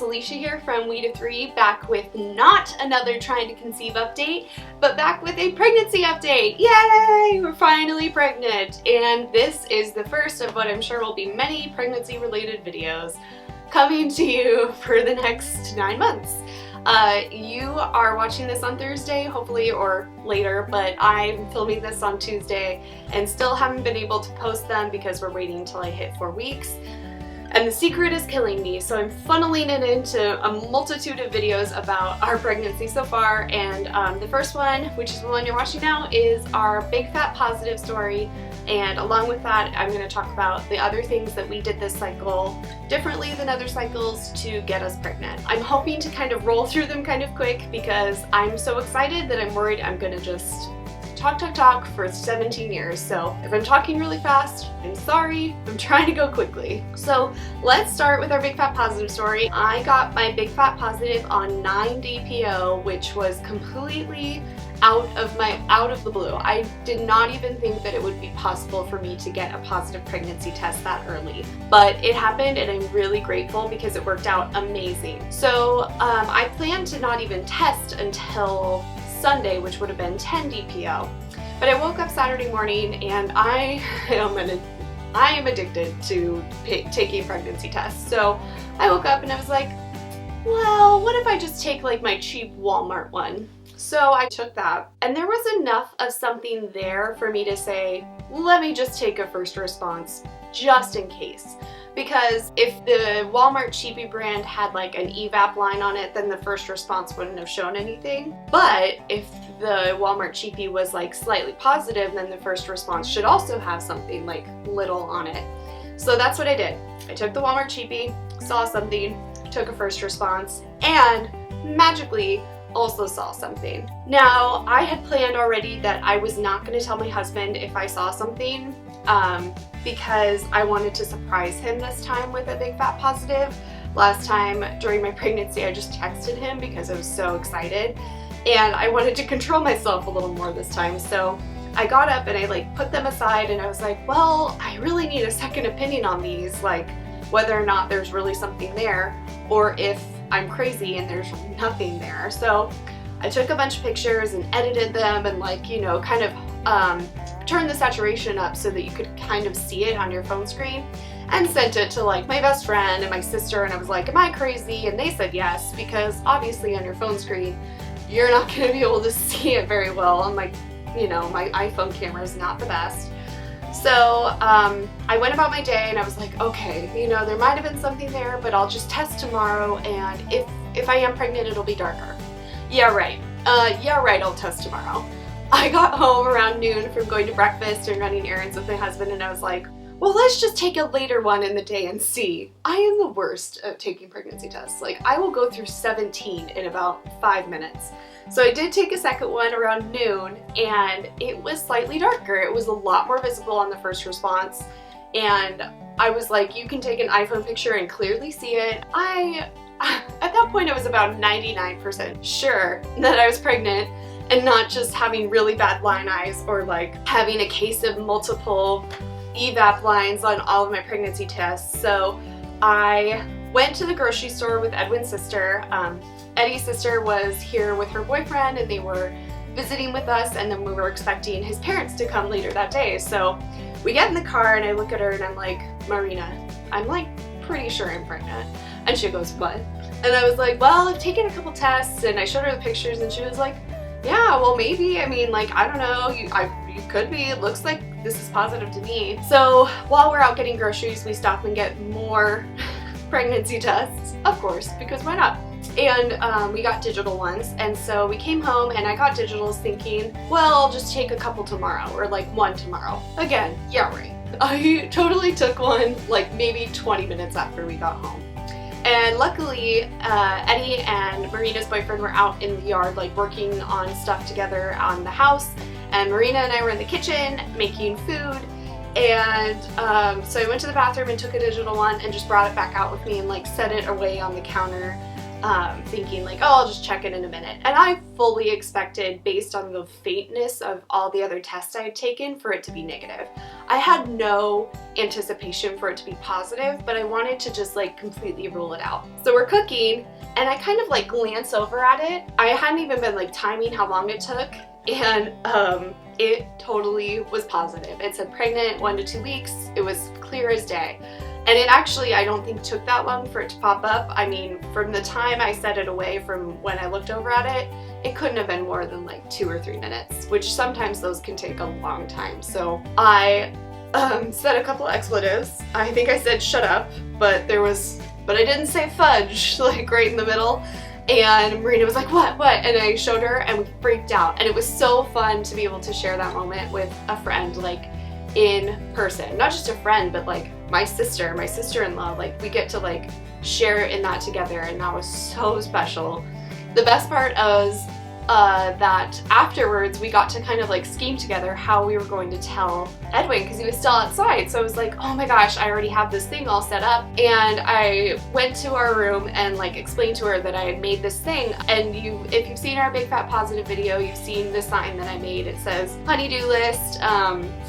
Alicia here from We to Three, back with not another trying to conceive update, but back with a pregnancy update. Yay! We're finally pregnant, and this is the first of what I'm sure will be many pregnancy related videos coming to you for the next 9 months. You are watching this on Thursday, hopefully, or later, but I'm filming this on Tuesday and still haven't been able to post them because we're waiting until I hit 4 weeks. And the secret is killing me, so I'm funneling it into a multitude of videos about our pregnancy so far, and the first one, which is the one you're watching now, is our big fat positive story, and along with that I'm going to talk about the other things that we did this cycle differently than other cycles to get us pregnant. I'm hoping to kind of roll through them kind of quick because I'm so excited that I'm worried I'm going to just talk for 17 years. So if I'm talking really fast, I'm sorry, I'm trying to go quickly. So let's start with our big fat positive story. I got my big fat positive on 9 DPO, which was completely out of the blue. I did not even think that it would be possible for me to get a positive pregnancy test that early, but it happened and I'm really grateful because it worked out amazing. So I planned to not even test until Sunday, which would have been 10 DPO. But I woke up Saturday morning and I am addicted to taking pregnancy tests. So I woke up and I was like, well, what if I just take like my cheap Walmart one? So I took that, and there was enough of something there for me to say, let me just take a first response just in case. Because if the Walmart cheapie brand had like an evap line on it, then the first response wouldn't have shown anything. But if the Walmart cheapie was like slightly positive, then the first response should also have something like little on it. So that's what I did. I took the Walmart cheapie, saw something, took a first response, and magically also saw something. Now, I had planned already that I was not going to tell my husband if I saw something because I wanted to surprise him this time with a big fat positive. Last time during my pregnancy, I just texted him because I was so excited, and I wanted to control myself a little more this time. So I got up and I like put them aside and I was like, well, I really need a second opinion on these, like whether or not there's really something there or if I'm crazy and there's nothing there. So I took a bunch of pictures and edited them and like, you know, kind of turned the saturation up so that you could kind of see it on your phone screen, and sent it to like my best friend and my sister, and I was like, am I crazy? And they said yes, because obviously on your phone screen you're not going to be able to see it very well, and like, you know, my iPhone camera is not the best. So I went about my day and I was like, okay, you know, there might have been something there, but I'll just test tomorrow, and if I am pregnant, it'll be darker. Yeah, right. I'll test tomorrow. I got home around noon from going to breakfast and running errands with my husband, and I was like, well, let's just take a later one in the day and see. I am the worst at taking pregnancy tests. Like, I will go through 17 in about 5 minutes. So I did take a second one around noon, and it was slightly darker. It was a lot more visible on the first response, and I was like, you can take an iPhone picture and clearly see it. At that point, I was about 99% sure that I was pregnant and not just having really bad line eyes or like having a case of multiple evap lines on all of my pregnancy tests. So I went to the grocery store with Edwin's sister. Eddie's sister was here with her boyfriend and they were visiting with us, and then we were expecting his parents to come later that day. So we get in the car and I look at her and I'm like, Marina, I'm like pretty sure I'm pregnant. And she goes, what? And I was like, well, I've taken a couple tests, and I showed her the pictures and she was like, yeah, well maybe, I mean, like, I don't know, you could be, it looks like this is positive to me. So while we're out getting groceries, we stop and get more pregnancy tests, of course, because why not? And we got digital ones, and so we came home and I got digitals thinking, well, I'll just take a couple tomorrow, or like one tomorrow. Again, yeah, right. I totally took one like maybe 20 minutes after we got home. And luckily, Eddie and Marina's boyfriend were out in the yard like working on stuff together on the house, and Marina and I were in the kitchen making food, and so I went to the bathroom and took a digital one and just brought it back out with me and like set it away on the counter, thinking like, oh, I'll just check it in a minute. And I fully expected, based on the faintness of all the other tests I had taken, for it to be negative. I had no anticipation for it to be positive, but I wanted to just like completely rule it out. So we're cooking and I kind of like glance over at it. I hadn't even been like timing how long it took, and it totally was positive. It said pregnant 1 to 2 weeks. It was clear as day. And it actually, I don't think took that long for it to pop up. I mean, from the time I set it away from when I looked over at it, it couldn't have been more than like 2 or 3 minutes, which sometimes those can take a long time. So I said a couple expletives. I think I said shut up, but I didn't say fudge, like right in the middle. And Marina was like, what? And I showed her and we freaked out. And it was so fun to be able to share that moment with a friend, like in person. Not just a friend, but like my sister-in-law, like we get to like share in that together, and that was so special. The best part was that afterwards we got to kind of like scheme together how we were going to tell Edwin, because he was still outside. So I was like, oh my gosh, I already have this thing all set up. And I went to our room and like explained to her that I had made this thing. And if you've seen our Big Fat Positive video, you've seen the sign that I made. It says honey-do list,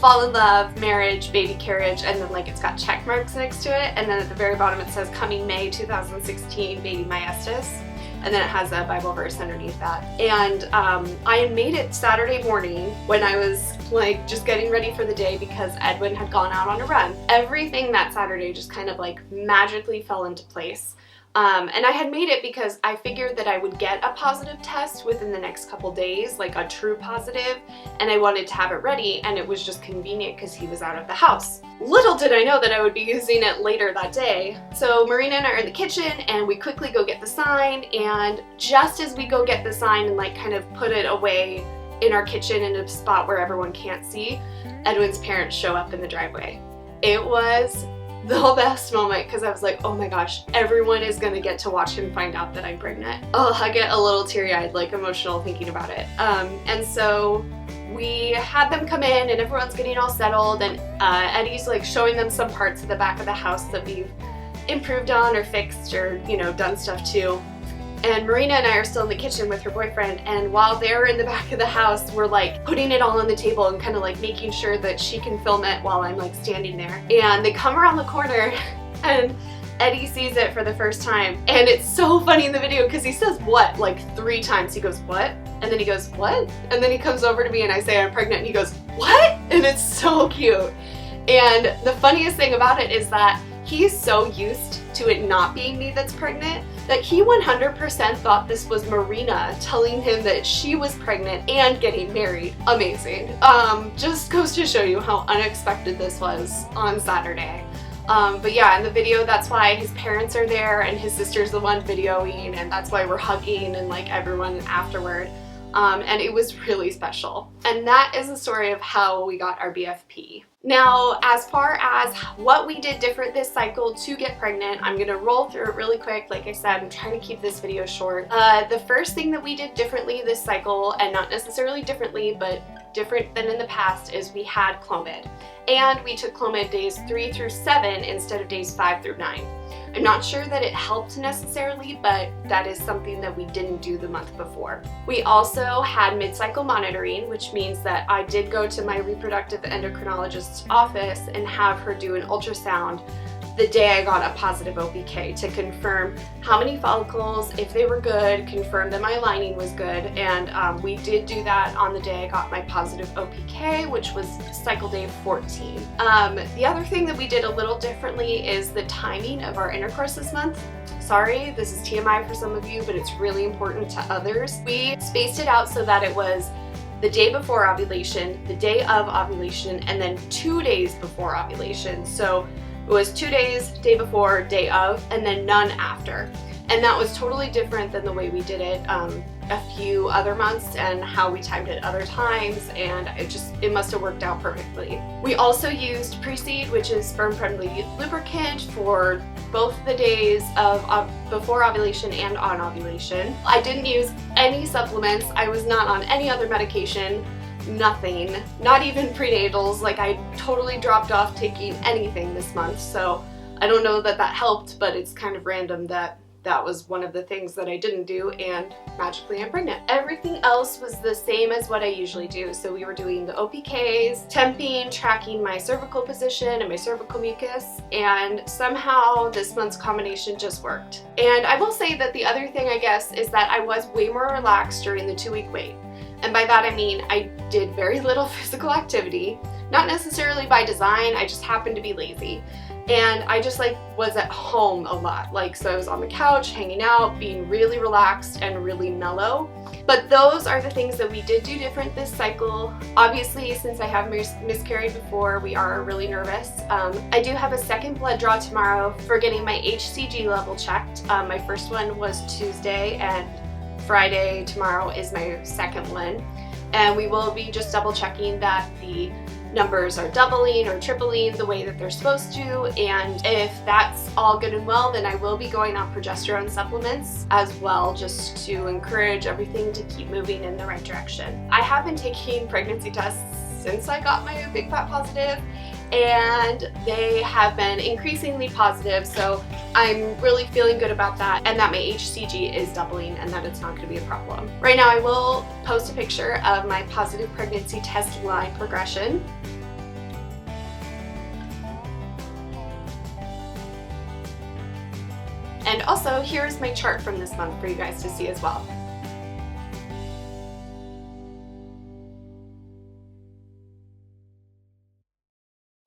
fall in love, marriage, baby carriage, and then like it's got check marks next to it. And then at the very bottom it says coming May 2016, baby Maestas. And then it has a Bible verse underneath that. And I made it Saturday morning when I was like just getting ready for the day because Edwin had gone out on a run. Everything that Saturday just kind of like magically fell into place. And I had made it because I figured that I would get a positive test within the next couple days, like a true positive, and I wanted to have it ready, and it was just convenient because he was out of the house. Little did I know that I would be using it later that day. So Marina and I are in the kitchen and we quickly go get the sign, and just as we go get the sign and like kind of put it away in our kitchen in a spot where everyone can't see, Edwin's parents show up in the driveway. It was the best moment because I was like, oh my gosh, everyone is gonna get to watch him find out that I'm pregnant. Oh, I get a little teary-eyed, like emotional thinking about it. And so we had them come in and everyone's getting all settled, and Eddie's like showing them some parts of the back of the house that we've improved on or fixed or, you know, done stuff to. And Marina and I are still in the kitchen with her boyfriend, and while they're in the back of the house, we're like putting it all on the table and kind of like making sure that she can film it while I'm like standing there. And they come around the corner and Eddie sees it for the first time. And it's so funny in the video because he says what like 3 times. He goes, what? And then he goes, what? And then he comes over to me and I say I'm pregnant and he goes, what? And it's so cute. And the funniest thing about it is that he's so used to it not being me that's pregnant that he 100% thought this was Marina telling him that she was pregnant and getting married. Amazing. Just goes to show you how unexpected this was on Saturday. But yeah, in the video, that's why his parents are there and his sister's the one videoing, and that's why we're hugging and like everyone afterward. And it was really special. And that is the story of how we got our BFP. Now, as far as what we did different this cycle to get pregnant, I'm gonna roll through it really quick. Like I said, I'm trying to keep this video short. The first thing that we did differently this cycle, and not necessarily differently, but different than in the past, is we had Clomid. And we took Clomid days 3 through 7 instead of days 5 through 9. I'm not sure that it helped necessarily, but that is something that we didn't do the month before. We also had mid-cycle monitoring, which means that I did go to my reproductive endocrinologist's office and have her do an ultrasound the day I got a positive OPK to confirm how many follicles, if they were good, confirm that my lining was good, and we did do that on the day I got my positive OPK, which was cycle day 14. The other thing that we did a little differently is the timing of our intercourse this month. Sorry, this is TMI for some of you, but it's really important to others. We spaced it out so that it was the day before ovulation, the day of ovulation, and then 2 days before ovulation. So it was 2 days, day before, day of, and then none after. And that was totally different than the way we did it a few other months and how we timed it other times, and it must have worked out perfectly. We also used Pre-Seed, which is sperm-friendly lubricant, for both the days of before ovulation and on ovulation. I didn't use any supplements. I was not on any other medication. Nothing, not even prenatals. Like, I totally dropped off taking anything this month, so I don't know that that helped, but it's kind of random that that was one of the things that I didn't do, and magically I'm pregnant. Everything else was the same as what I usually do. So we were doing the OPKs, temping, tracking my cervical position and my cervical mucus, and somehow this month's combination just worked. And I will say that the other thing, I guess, is that I was way more relaxed during the 2-week wait. And by that I mean I did very little physical activity, not necessarily by design, I just happened to be lazy. And I just was at home a lot. So I was on the couch, hanging out, being really relaxed and really mellow. But those are the things that we did do different this cycle. Obviously, since I have miscarried before, we are really nervous. I do have a second blood draw tomorrow for getting my HCG level checked. My first one was Tuesday, and Friday tomorrow is my second one. And we will be just double checking that the numbers are doubling or tripling the way that they're supposed to, and if that's all good and well, then I will be going on progesterone supplements as well, just to encourage everything to keep moving in the right direction. I have been taking pregnancy tests since I got my big fat positive, and they have been increasingly positive, so I'm really feeling good about that, and that my HCG is doubling and that it's not going to be a problem. Right now I will post a picture of my positive pregnancy test line progression. And also, here's my chart from this month for you guys to see as well.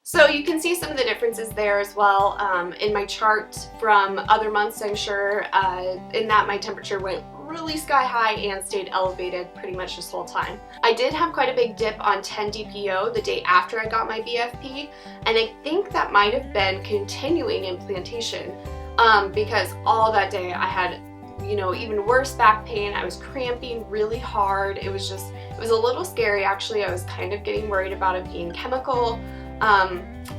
So you can see some of the differences there as well in my chart from other months, I'm sure. In that my temperature went really sky high and stayed elevated pretty much this whole time. I did have quite a big dip on 10 DPO the day after I got my BFP, and I think that might have been continuing implantation because all that day I had, even worse back pain. I was cramping really hard. It was a little scary actually. I was kind of getting worried about it being chemical.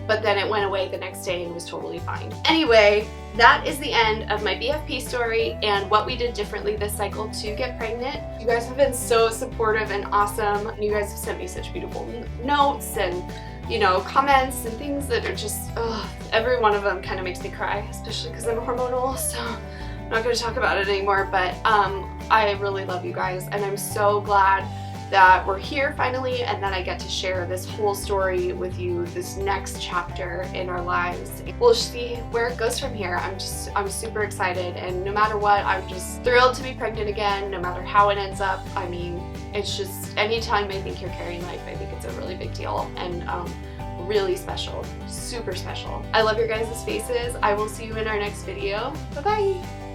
But then it went away the next day and was totally fine. Anyway, that is the end of my BFP story and what we did differently this cycle to get pregnant. You guys have been so supportive and awesome. You guys have sent me such beautiful notes and, comments and things that are just, every one of them kind of makes me cry, especially because I'm hormonal, so I'm not going to talk about it anymore. But I really love you guys, and I'm so glad that we're here finally, and that I get to share this whole story with you, this next chapter in our lives. We'll see where it goes from here. I'm super excited, and no matter what, I'm just thrilled to be pregnant again, no matter how it ends up. I mean, it's just, anytime I think you're carrying life, I think it's a really big deal, and really special, super special. I love your guys' faces. I will see you in our next video. Bye-bye!